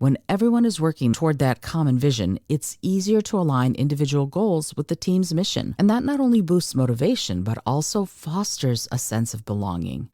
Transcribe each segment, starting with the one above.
When everyone is working toward that common vision, it's easier to align individual goals with the team's mission. And that not only boosts motivation, but also fosters a sense of belonging.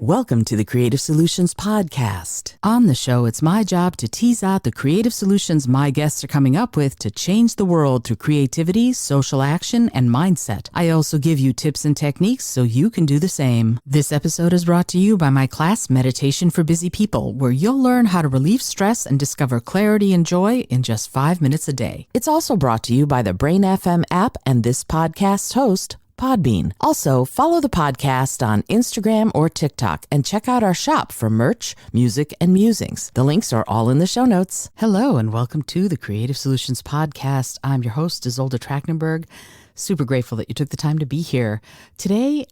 Welcome to the Creative Solutions Podcast. On the show, it's my job to tease out the creative solutions my guests are coming up with to change the world through creativity, social action, and mindset. I also give you tips and techniques so you can do the same. This episode is brought to you by my class, Meditation for Busy People, where you'll learn how to relieve stress and discover clarity and joy in just 5 minutes a day. It's also brought to you by the Brain FM app and this podcast's host, Podbean. Also, follow the podcast on Instagram or TikTok and check out our shop for merch, music, and musings. The links are all in the show notes. Hello, and welcome to the Creative Solutions Podcast. I'm your host, Izolda Trakhtenberg. Super grateful that you took the time to be here. Today,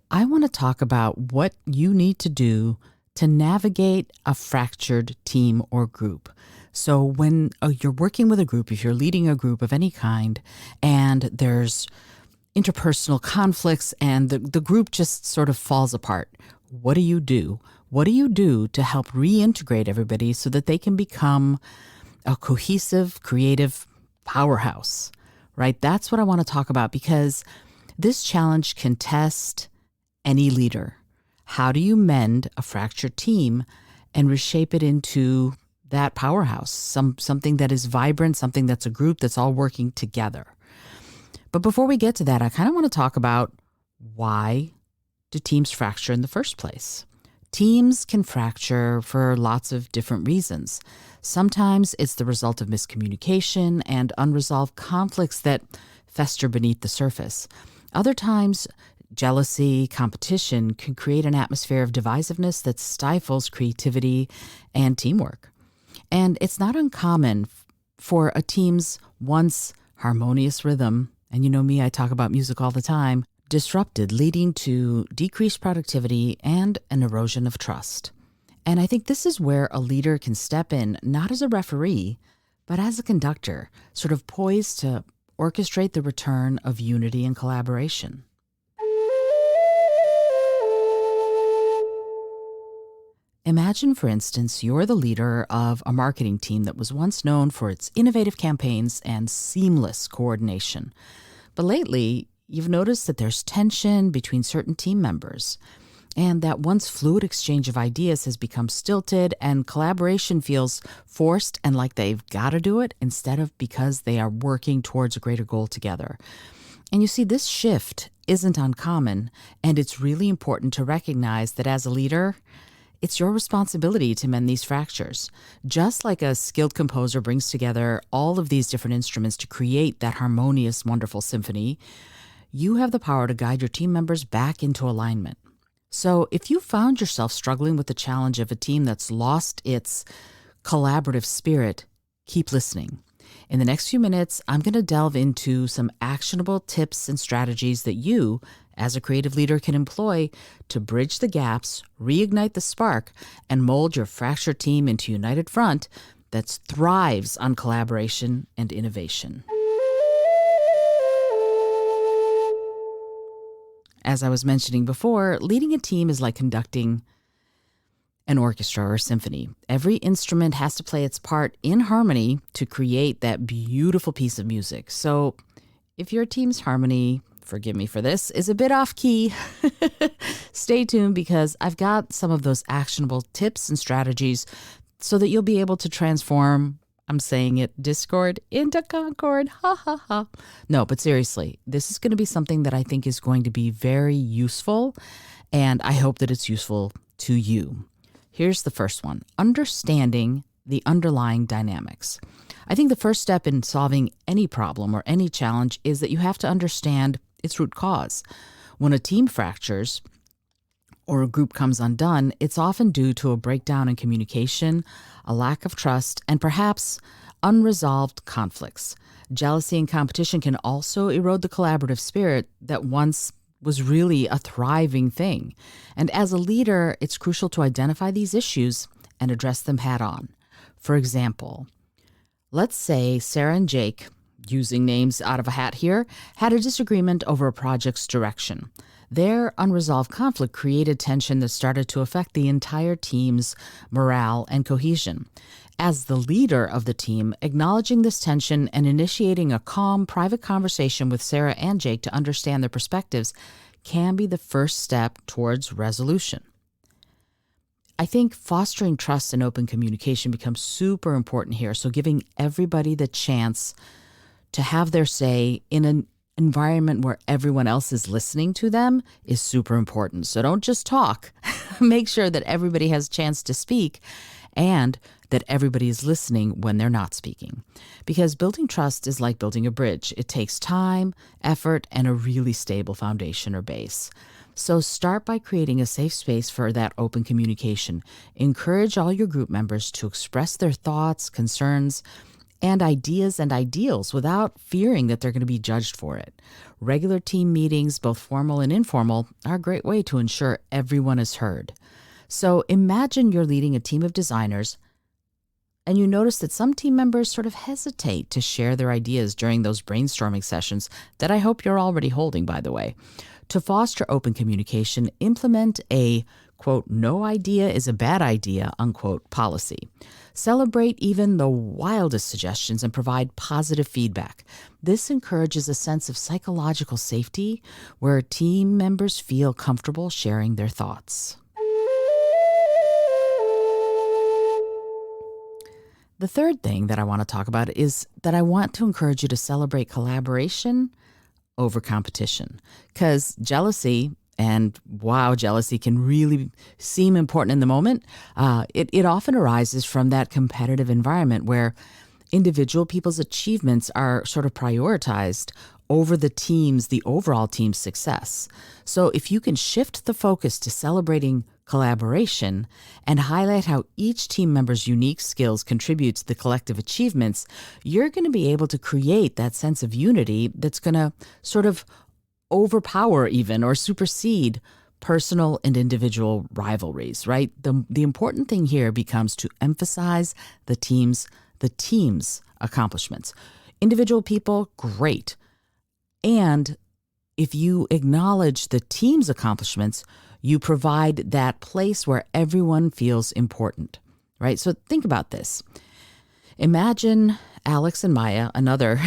I want to talk about what you need to do to navigate a fractured team or group. So when you're working with a group, if you're leading a group of any kind, and there's interpersonal conflicts and the group just sort of falls apart, what do you do? What do you do to help reintegrate everybody so that they can become a cohesive, creative powerhouse, right? That's what I want to talk about, because this challenge can test any leader. How do you mend a fractured team and reshape it into that powerhouse, something that is vibrant, something that's a group that's all working together? But before we get to that, I kind of want to talk about, why do teams fracture in the first place? Teams can fracture for lots of different reasons. Sometimes it's the result of miscommunication and unresolved conflicts that fester beneath the surface. Other times, jealousy, competition can create an atmosphere of divisiveness that stifles creativity and teamwork. And it's not uncommon for a team's once harmonious rhythm, and you know me, I talk about music all the time, disrupted, leading to decreased productivity and an erosion of trust. And I think this is where a leader can step in, not as a referee, but as a conductor, sort of poised to orchestrate the return of unity and collaboration. Imagine, for instance, you're the leader of a marketing team that was once known for its innovative campaigns and seamless coordination. But lately, you've noticed that there's tension between certain team members, and that once fluid exchange of ideas has become stilted, and collaboration feels forced and like they've got to do it instead of because they are working towards a greater goal together. And you see, this shift isn't uncommon, and it's really important to recognize that as a leader, it's your responsibility to mend these fractures. Just like a skilled composer brings together all of these different instruments to create that harmonious, wonderful symphony, you have the power to guide your team members back into alignment. So if you found yourself struggling with the challenge of a team that's lost its collaborative spirit, keep listening. In the next few minutes, I'm going to delve into some actionable tips and strategies that you, as a creative leader, can employ to bridge the gaps, reignite the spark, and mold your fractured team into a united front that thrives on collaboration and innovation. As I was mentioning before, leading a team is like conducting an orchestra or symphony. Every instrument has to play its part in harmony to create that beautiful piece of music. So if your team's harmony, forgive me for this, is a bit off key, stay tuned, because I've got some of those actionable tips and strategies so that you'll be able to transform, I'm saying it, discord into concord. Ha ha ha. No, but seriously, this is going to be something that I think is going to be very useful, and I hope that it's useful to you. Here's the first one: understanding the underlying dynamics. I think the first step in solving any problem or any challenge is that you have to understand its root cause. When a team fractures or a group comes undone, it's often due to a breakdown in communication, a lack of trust, and perhaps unresolved conflicts. Jealousy and competition can also erode the collaborative spirit that once was really a thriving thing. And as a leader, it's crucial to identify these issues and address them head on. For example, let's say Sarah and Jake, using names out of a hat here, had a disagreement over a project's direction. Their unresolved conflict created tension that started to affect the entire team's morale and cohesion. As the leader of the team, acknowledging this tension and initiating a calm, private conversation with Sarah and Jake to understand their perspectives can be the first step towards resolution. I think fostering trust and open communication becomes super important here. So giving everybody the chance to have their say in an environment where everyone else is listening to them is super important. So don't just talk. Make sure that everybody has a chance to speak and that everybody is listening when they're not speaking. Because building trust is like building a bridge. It takes time, effort, and a really stable foundation or base. So start by creating a safe space for that open communication. Encourage all your group members to express their thoughts, concerns, and ideas and ideals without fearing that they're going to be judged for it. Regular team meetings, both formal and informal, are a great way to ensure everyone is heard. So imagine you're leading a team of designers and you notice that some team members sort of hesitate to share their ideas during those brainstorming sessions that I hope you're already holding, by the way. To foster open communication, implement a, quote, no idea is a bad idea, unquote, policy. Celebrate even the wildest suggestions and provide positive feedback. This encourages a sense of psychological safety where team members feel comfortable sharing their thoughts. The third thing that I want to talk about is that I want to encourage you to celebrate collaboration over competition, because jealousy, and wow, jealousy can really seem important in the moment. It often arises from that competitive environment where individual people's achievements are sort of prioritized over the overall team's success. So if you can shift the focus to celebrating collaboration and highlight how each team member's unique skills contribute to the collective achievements, you're going to be able to create that sense of unity that's going to sort of overpower even or supersede personal and individual rivalries, right? The important thing here becomes to emphasize the team's accomplishments. Individual people, great. And if you acknowledge the team's accomplishments, you provide that place where everyone feels important, right? So think about this. Imagine Alex and Maya, another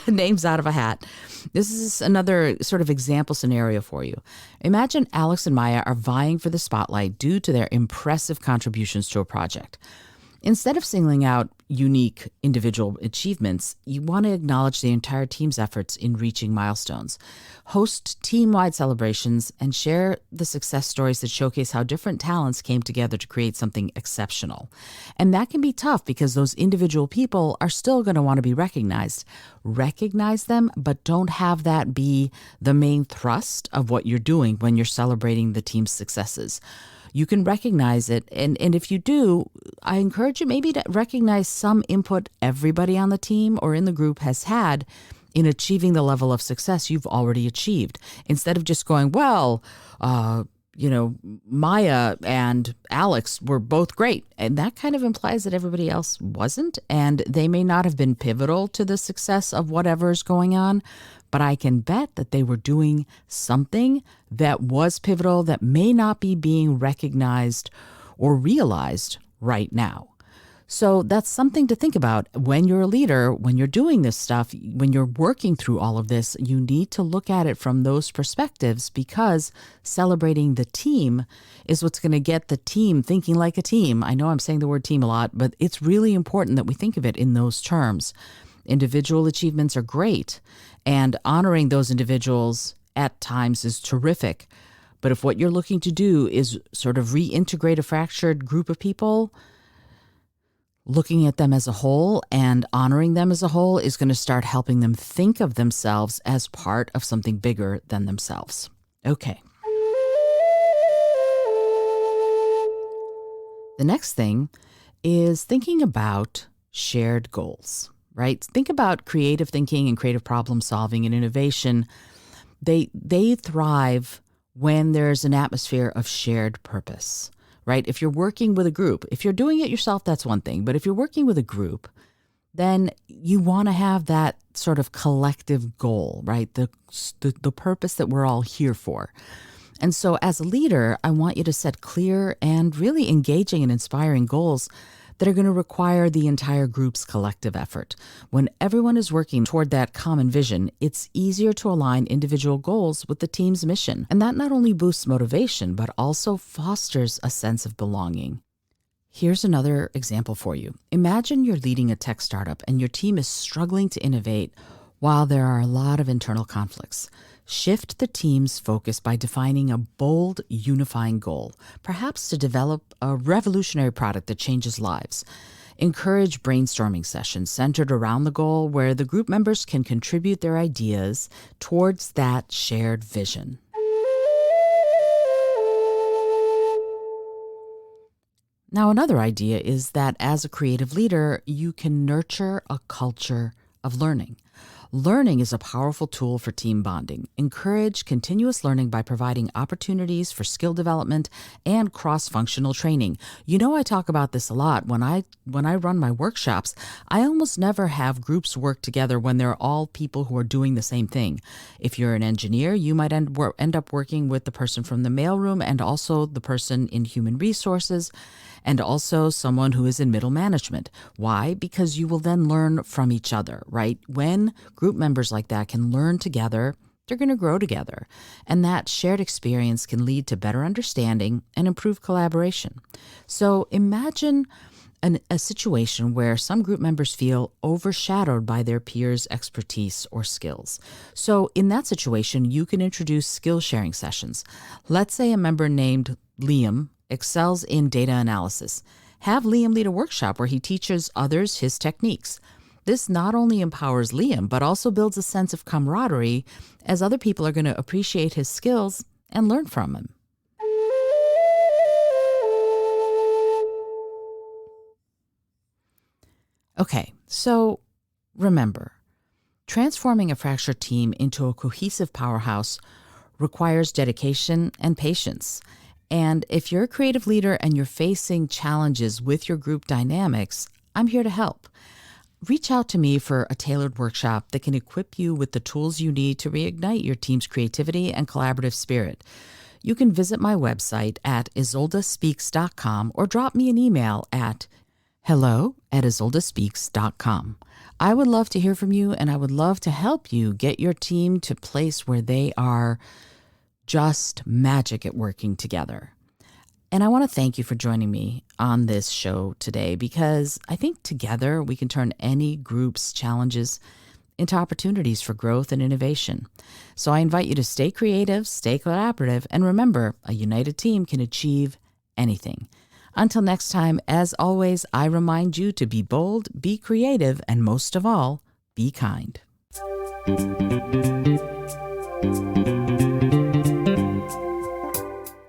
names out of a hat. This is another sort of example scenario for you. Imagine Alex and Maya are vying for the spotlight due to their impressive contributions to a project. Instead of singling out unique individual achievements, you want to acknowledge the entire team's efforts in reaching milestones. Host team-wide celebrations and share the success stories that showcase how different talents came together to create something exceptional. And that can be tough because those individual people are still going to want to be recognized. Recognize them, but don't have that be the main thrust of what you're doing when you're celebrating the team's successes. You can recognize it. And if you do, I encourage you maybe to recognize some input everybody on the team or in the group has had in achieving the level of success you've already achieved. Instead of just going, well, Maya and Alex were both great. And that kind of implies that everybody else wasn't. And they may not have been pivotal to the success of whatever's going on. But I can bet that they were doing something that was pivotal that may not be being recognized or realized right now. So that's something to think about when you're a leader, when you're doing this stuff, when you're working through all of this. You need to look at it from those perspectives because celebrating the team is what's going to get the team thinking like a team. I know I'm saying the word team a lot, but it's really important that we think of it in those terms. Individual achievements are great, and honoring those individuals at times is terrific. But if what you're looking to do is sort of reintegrate a fractured group of people, looking at them as a whole and honoring them as a whole is going to start helping them think of themselves as part of something bigger than themselves. Okay. The next thing is thinking about shared goals. Right? Think about creative thinking and creative problem solving and innovation. They thrive when there's an atmosphere of shared purpose, right? If you're working with a group, if you're doing it yourself, that's one thing. But if you're working with a group, then you want to have that sort of collective goal, right? The purpose that we're all here for. And so as a leader, I want you to set clear and really engaging and inspiring goals that are going to require the entire group's collective effort. When everyone is working toward that common vision, it's easier to align individual goals with the team's mission. And that not only boosts motivation, but also fosters a sense of belonging. Here's another example for you. Imagine you're leading a tech startup and your team is struggling to innovate while there are a lot of internal conflicts. Shift the team's focus by defining a bold, unifying goal, perhaps to develop a revolutionary product that changes lives. Encourage brainstorming sessions centered around the goal where the group members can contribute their ideas towards that shared vision. Now, another idea is that as a creative leader, you can nurture a culture of learning. Learning is a powerful tool for team bonding. Encourage continuous learning by providing opportunities for skill development and cross-functional training. You know, I talk about this a lot. When I run my workshops, I almost never have groups work together when they're all people who are doing the same thing. If you're an engineer, you might end up working with the person from the mailroom and also the person in human resources, and also someone who is in middle management. Why? Because you will then learn from each other, right? When group members like that can learn together, they're going to grow together. And that shared experience can lead to better understanding and improved collaboration. So imagine a situation where some group members feel overshadowed by their peers' expertise or skills. So in that situation, you can introduce skill sharing sessions. Let's say a member named Liam excels in data analysis. Have Liam lead a workshop where he teaches others his techniques. This not only empowers Liam, but also builds a sense of camaraderie as other people are going to appreciate his skills and learn from him. Okay, so remember, transforming a fractured team into a cohesive powerhouse requires dedication and patience. And if you're a creative leader and you're facing challenges with your group dynamics, I'm here to help. Reach out to me for a tailored workshop that can equip you with the tools you need to reignite your team's creativity and collaborative spirit. You can visit my website at izoldaspeaks.com or drop me an email at hello@izoldaspeaks.com. I would love to hear from you, and I would love to help you get your team to a place where they are just magic at working together. And I want to thank you for joining me on this show today, because I think together we can turn any group's challenges into opportunities for growth and innovation. So I invite you to stay creative, stay collaborative, and remember, a united team can achieve anything. Until next time, as always, I remind you to be bold, be creative, and most of all, be kind.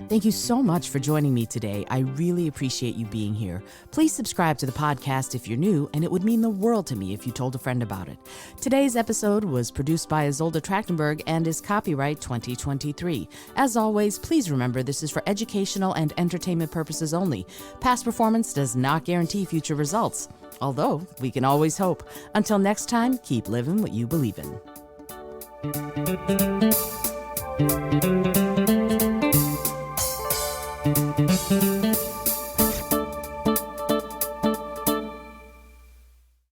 Thank you so much for joining me today. I really appreciate you being here. Please subscribe to the podcast if you're new, and it would mean the world to me if you told a friend about it. Today's episode was produced by Izolda Trakhtenberg and is copyright 2023. As always, please remember this is for educational and entertainment purposes only. Past performance does not guarantee future results, although we can always hope. Until next time, keep living what you believe in. Thank you.